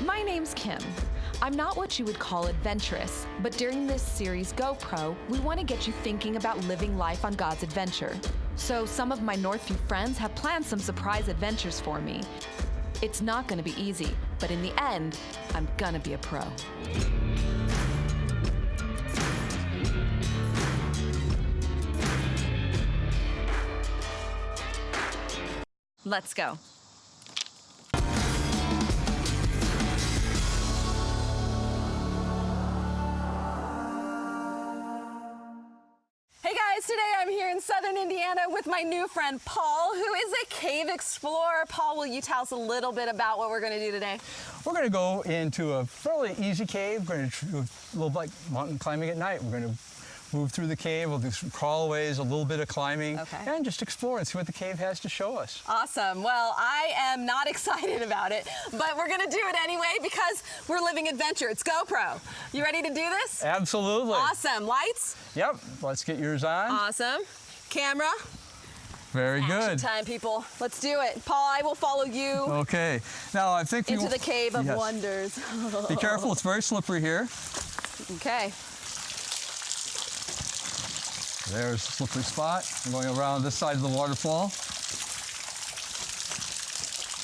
My name's Kim. I'm not what you would call adventurous, but during this series GoPro, we want to get you thinking about living life on God's adventure. So some of my Northview friends have planned some surprise adventures for me. It's not going to be easy, but in the end, I'm going to be a pro. Let's go. Hey guys, today I'm here in southern Indiana with my new friend Paul, who is a cave explorer. Paul, will you tell us a little bit about what we're going to do today? We're going to go into a fairly easy cave. We're going to do a little like mountain climbing at night. We're going to move through the cave. We'll do some crawlways, a little bit of climbing, and just explore and see what the cave has to show us. Awesome. Well, I am not excited about it, but we're going to do it anyway because we're living adventure. It's GoPro. You ready to do this? Absolutely. Awesome. Lights? Yep. Let's get yours on. Awesome. Camera? Very good. Action time, people. Let's do it. Paul, I will follow you. Okay. Now, I think into the Cave of Wonders. Be careful. It's very slippery here. Okay. There's a slippery spot. I'm going around this side of the waterfall.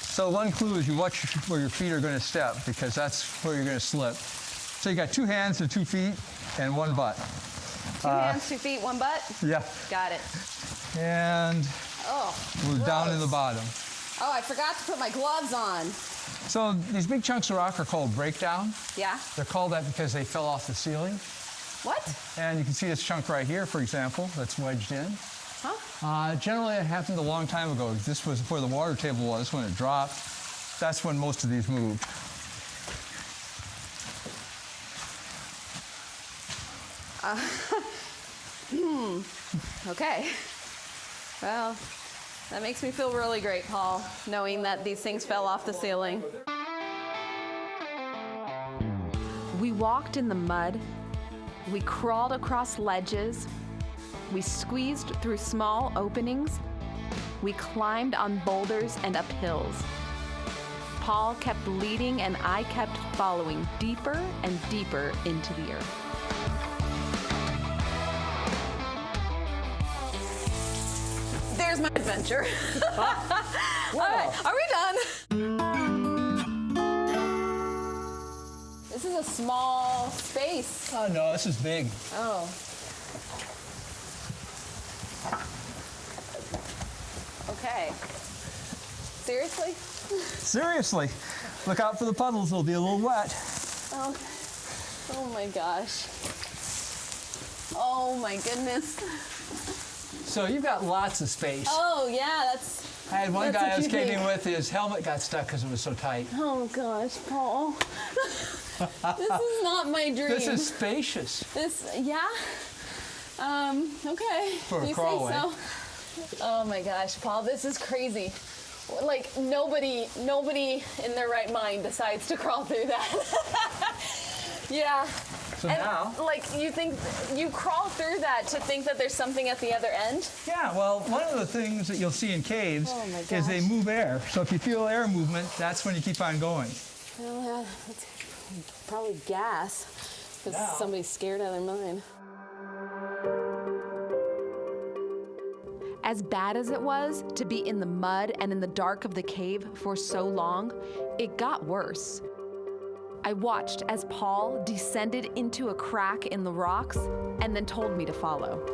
So one clue is you watch where your feet are going to step because that's where you're going to slip. So you got 2 hands and 2 feet and 1 butt. 2 hands, 2 feet, 1 butt? Yeah. Got it. And we're down in the bottom. Oh, I forgot to put my gloves on. So these big chunks of rock are called breakdown. Yeah. They're called that because they fell off the ceiling. What? And you can see this chunk right here, for example, that's wedged in. Huh? Generally, it happened a long time ago. This was where the water table was when it dropped. That's when most of these moved. Okay. Well, that makes me feel really great, Paul, knowing that these things fell off the ceiling. We walked in the mud. We crawled across ledges. We squeezed through small openings. We climbed on boulders and up hills. Paul kept leading and I kept following deeper and deeper into the earth. There's my adventure. All right, are we done? This is a small space. Oh, no, this is big. Oh. Okay. Seriously? Seriously. Look out for the puddles. They'll be a little wet. Oh, oh my gosh. Oh my goodness. So you've got lots of space. Oh yeah, that's. I had one that's guy I was what you caving think. with, his helmet got stuck because it was so tight. Oh gosh, Paul. This is not my dream. This is spacious. Yeah? Okay. For a you crawlway. say so? Oh my gosh, Paul, this is crazy. Like nobody in their right mind decides to crawl through that. Yeah. So and now, like you think you crawl through that to think that there's something at the other end? yeah, well, one of the things that you'll see in caves Oh is they move air. So if you feel air movement, that's when you keep on going. Well, yeah, that's probably gas, because somebody's scared out of their mind. As bad as it was to be in the mud and in the dark of the cave for so long, it got worse. I watched as Paul descended into a crack in the rocks and then told me to follow.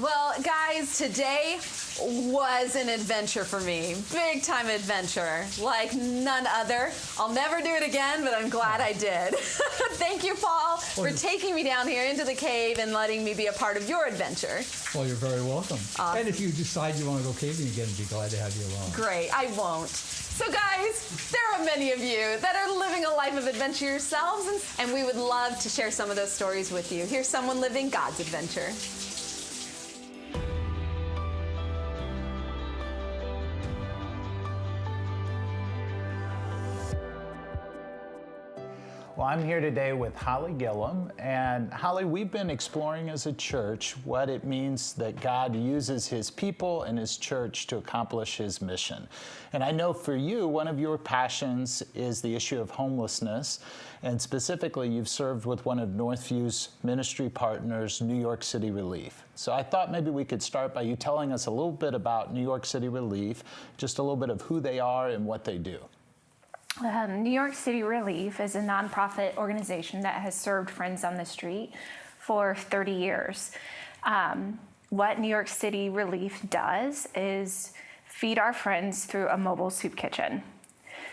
Well, guys, today was an adventure for me. Big time adventure, like none other. I'll never do it again, but I'm glad I did. Thank you, Paul, for taking me down here into the cave and letting me be a part of your adventure. Well, you're very welcome. Awesome. And if you decide you want to go caving again, I'd be glad to have you along. Great, I won't. So guys, there are many of you that are living a life of adventure yourselves, and we would love to share some of those stories with you. Here's someone living God's adventure. Well, I'm here today with Holly Gillum, and Holly, we've been exploring as a church what it means that God uses his people and his church to accomplish his mission. And I know for you, one of your passions is the issue of homelessness, and specifically you've served with one of Northview's ministry partners, New York City Relief. So I thought maybe we could start by you telling us a little bit about New York City Relief, just a little bit of who they are and what they do. New York City Relief is a nonprofit organization that has served Friends on the Street for 30 years. What New York City Relief does is feed our friends through a mobile soup kitchen.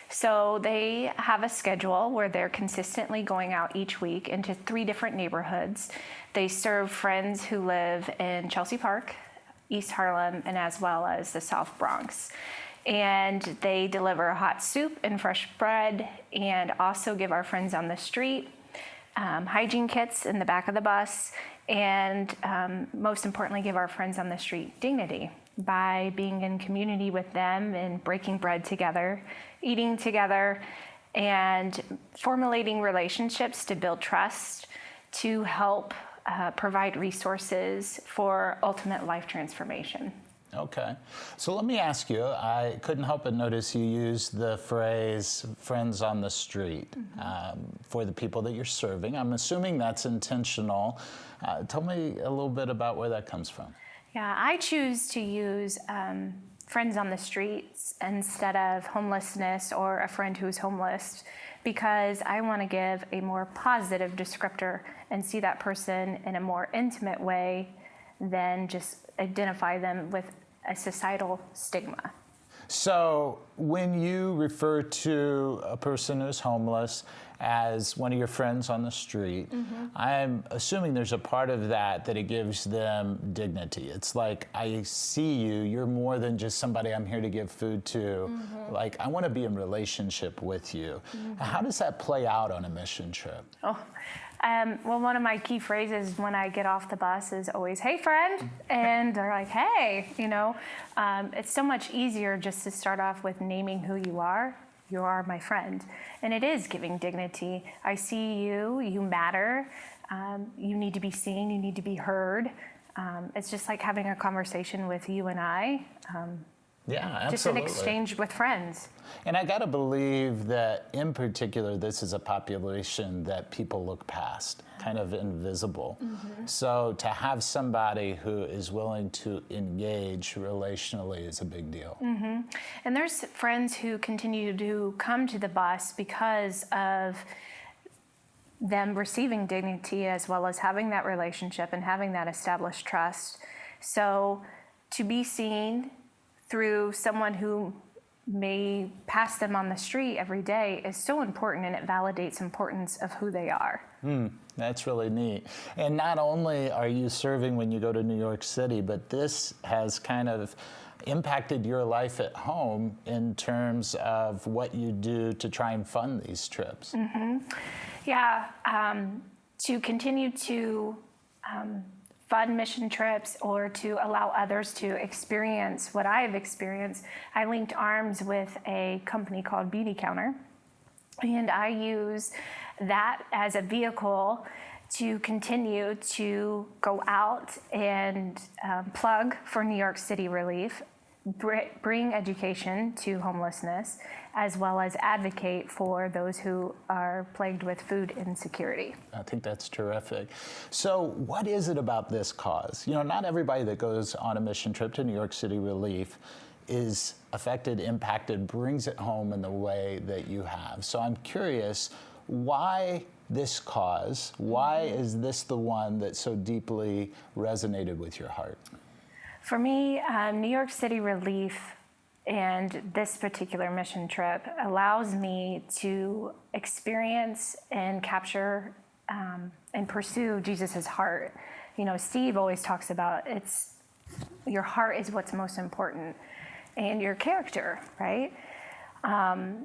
So they have a schedule where they're consistently going out each week into 3 different neighborhoods. They serve friends who live in Chelsea Park, East Harlem, and as well as the South Bronx. And they deliver hot soup and fresh bread, and also give our friends on the street hygiene kits in the back of the bus, and most importantly, give our friends on the street dignity by being in community with them and breaking bread together, eating together, and formulating relationships to build trust, to help provide resources for ultimate life transformation. Okay. So let me ask you, I couldn't help but notice you used the phrase friends on the street for the people that you're serving. I'm assuming that's intentional. Tell me a little bit about where that comes from. Yeah, I choose to use friends on the streets instead of homelessness or a friend who's homeless, because I want to give a more positive descriptor and see that person in a more intimate way than just identify them with a societal stigma. So when you refer to a person who's homeless as one of your friends on the street, I'm assuming there's a part of that it gives them dignity. It's like, I see you, you're more than just somebody I'm here to give food to. Like, I want to be in relationship with you. How does that play out on a mission trip? Well, one of my key phrases when I get off the bus is always, "Hey, friend," and they're like, "Hey," you know. It's so much easier just to start off with naming who you are. You are my friend, and it is giving dignity. I see you. You matter. You need to be seen. You need to be heard. It's just like having a conversation with you and I. Yeah, absolutely. Just an exchange with friends. And I gotta believe that in particular, this is a population that people look past, kind of invisible. So to have somebody who is willing to engage relationally is a big deal. And there's friends who continue to come to the bus because of them receiving dignity as well as having that relationship and having that established trust. So to be seen through someone who may pass them on the street every day is so important, and it validates importance of who they are. That's really neat. And not only are you serving when you go to New York City, but this has kind of impacted your life at home in terms of what you do to try and fund these trips. Yeah, to continue to fund mission trips or to allow others to experience what I have experienced, I linked arms with a company called Beauty Counter, and I use that as a vehicle to continue to go out and plug for New York City Relief, bring education to homelessness, as well as advocate for those who are plagued with food insecurity. I think that's terrific. So what is it about this cause? You know, not everybody that goes on a mission trip to New York City Relief is affected, impacted, brings it home in the way that you have. So I'm curious, why this cause? Why is this the one that so deeply resonated with your heart? For me, New York City Relief and this particular mission trip allows me to experience and capture and pursue Jesus's heart. You know, Steve always talks about your heart is what's most important, and your character, right?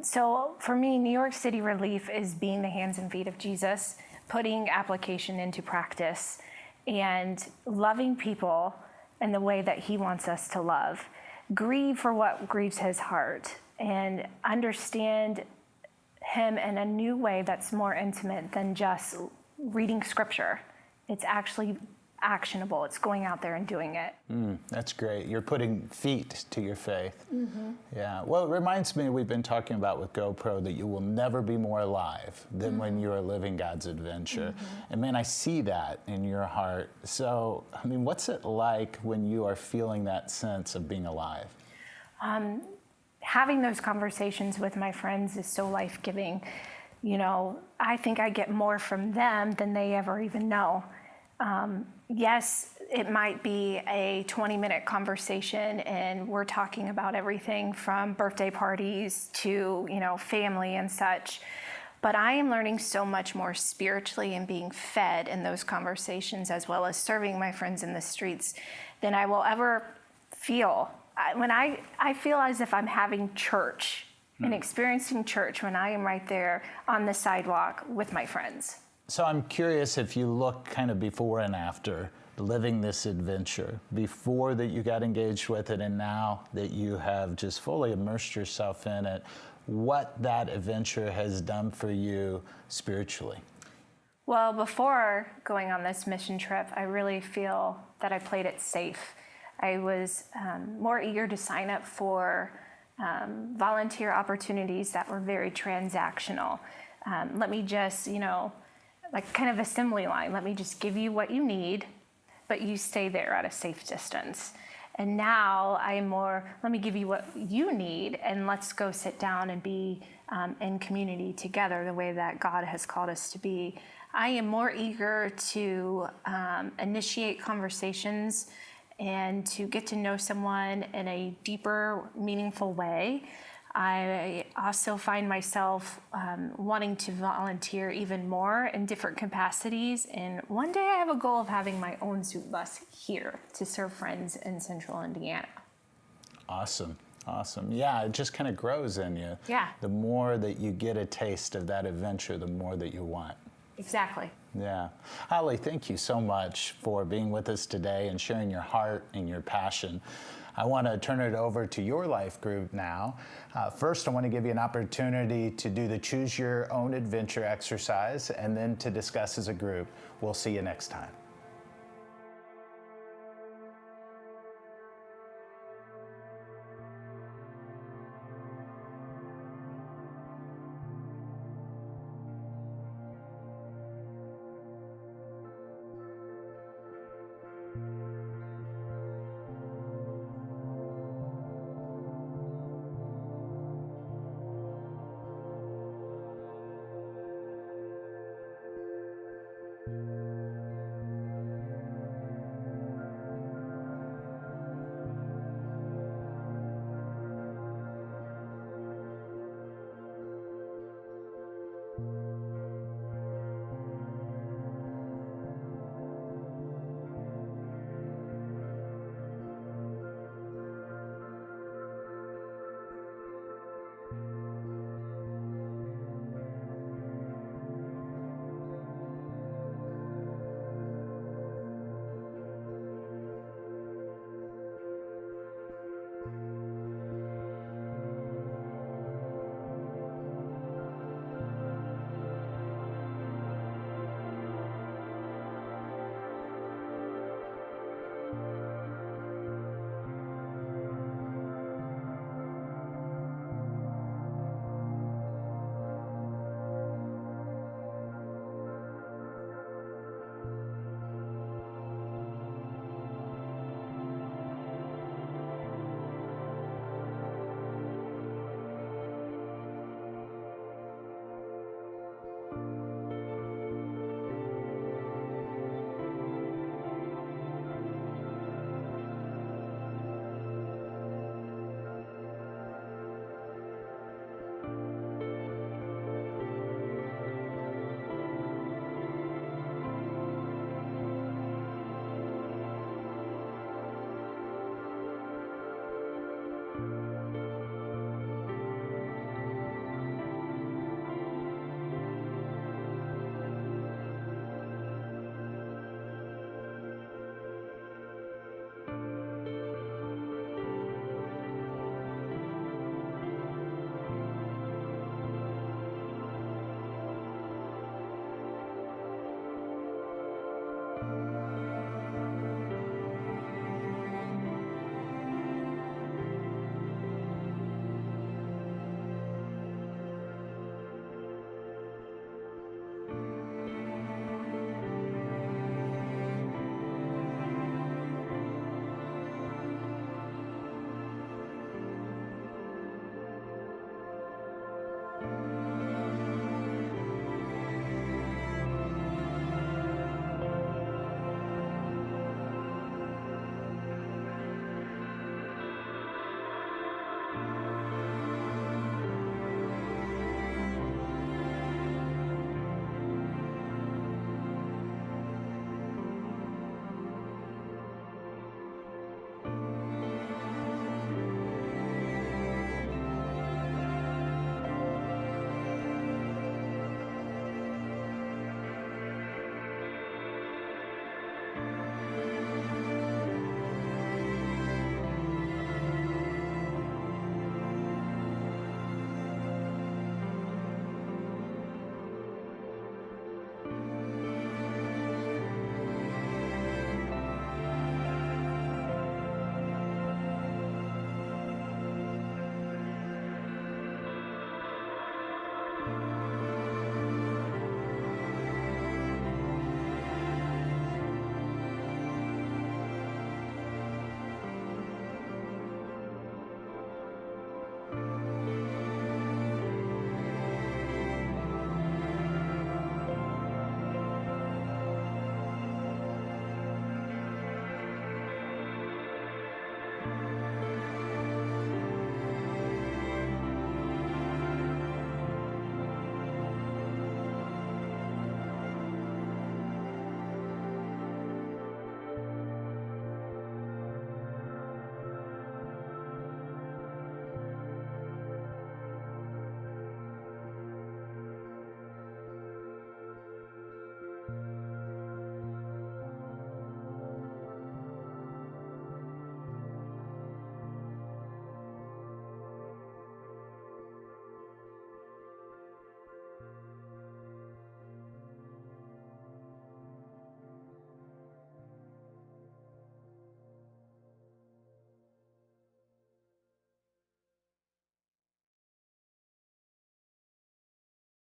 So for me, New York City Relief is being the hands and feet of Jesus, putting application into practice, and loving people in the way that he wants us to love. Grieve for what grieves his heart, and understand him in a new way that's more intimate than just reading scripture. It's actually actionable. It's going out there and doing it. That's great. You're putting feet to your faith. Yeah. Well, it reminds me, we've been talking about with GoPro that you will never be more alive than when you are living God's adventure. And man, I see that in your heart. So, I mean, what's it like when you are feeling that sense of being alive? Having those conversations with my friends is so life-giving. You know, I think I get more from them than they ever even know. Yes, it might be a 20-minute conversation, and we're talking about everything from birthday parties to, you know, family and such. But I am learning so much more spiritually and being fed in those conversations, as well as serving my friends in the streets, than I will ever feel. When I feel as if I'm having church and experiencing church when I am right there on the sidewalk with my friends. So I'm curious if you look kind of before and after living this adventure, before that you got engaged with it and now that you have just fully immersed yourself in it, what that adventure has done for you spiritually. Well, before going on this mission trip, I really feel that I played it safe. I was more eager to sign up for volunteer opportunities that were very transactional. Let me just, you know, like kind of assembly line. Let me just give you what you need, but you stay there at a safe distance. And now I am more, let me give you what you need, and let's go sit down and be in community together the way that God has called us to be. I am more eager to initiate conversations and to get to know someone in a deeper, meaningful way. I also find myself wanting to volunteer even more in different capacities. And one day I have a goal of having my own soup bus here to serve friends in Central Indiana. Awesome. Awesome. Yeah, it just kind of grows in you. Yeah. The more that you get a taste of that adventure, the more that you want. Exactly. Yeah. Holly, thank you so much for being with us today and sharing your heart and your passion. I want to turn it over to your life group now. First, I want to give you an opportunity to do the Choose Your Own Adventure exercise and then to discuss as a group. We'll see you next time.